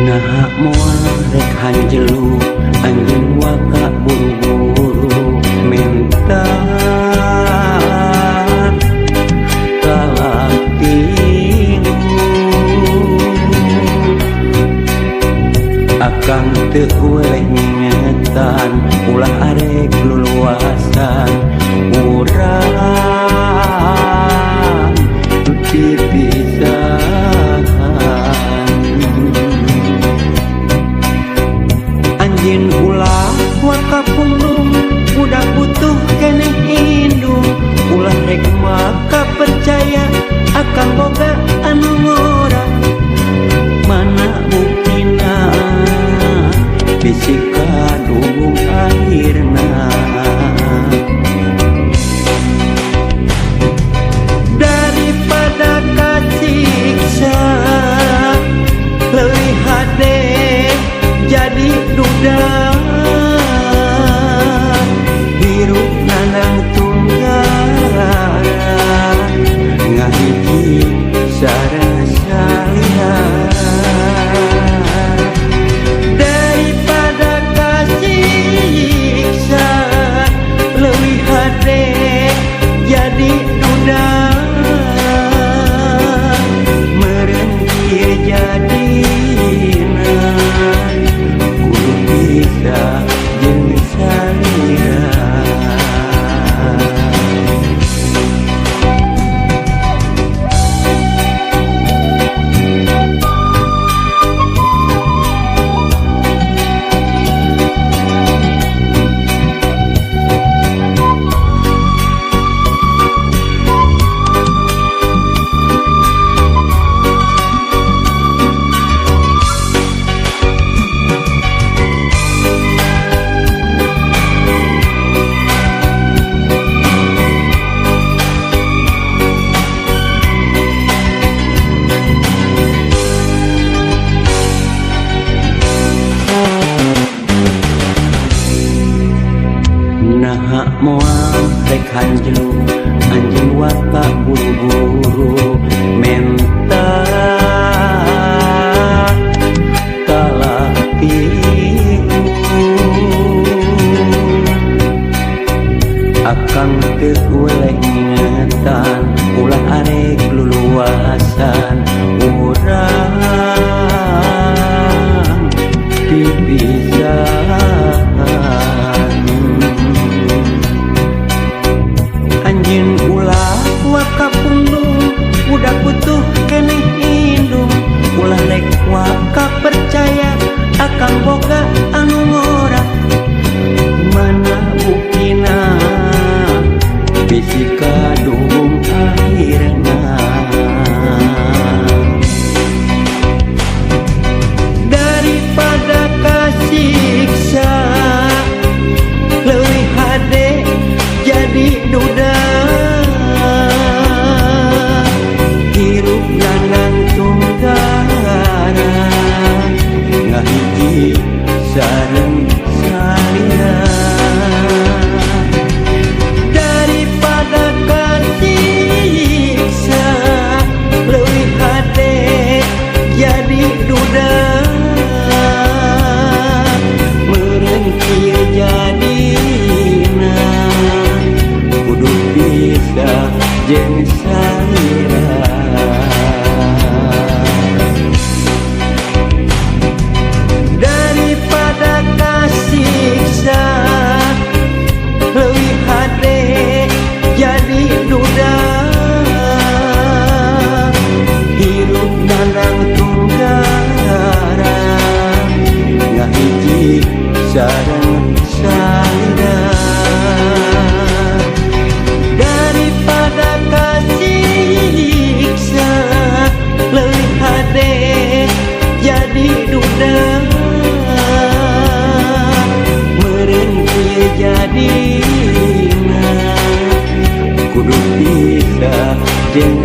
Naha moal rek hanjelu anjeun waka buru-buru mentan kalaktilu akang teu boleh ngingetan ulah arek luluasan urang dipisahan anjeun ulah waka punggung budak butuh keneh indung ulah rek maka percaya akan boga anu ngora mana buktina bisi kadung akhirna daripada kasiksa leuwih hade jadi duda hirup nanang tunggara ngahiji sarasa lihat daripada kasiksa leuwih hade jadi duda meureun ieu jadina kudu bisa jeung salira naha moal rek hanjelu anjeun waka buru-buru mentan kalaktilu akang teu boleh ngingetan ulah arek luluasan urang dipisahan anjeun ulah waka punggung budak butuh keneh indung ulah rek waka percaya akan boga anu ngora mana buktina bisi kadung akhirna daripada kasiksa leuwih hade jadi duda hirup nanang tunggara ngahiji sareng salira daripada kasiksa leuwih hade jadi duda meureun ieu jadina kudu bisa jeung salira daripada kasiksa leuwih hade jadi duda hirup nanang tunggara ngahiji sareng salira daripada kasiksa leuwih hade jadi duda meureun ieu jadina kudu bisa jeung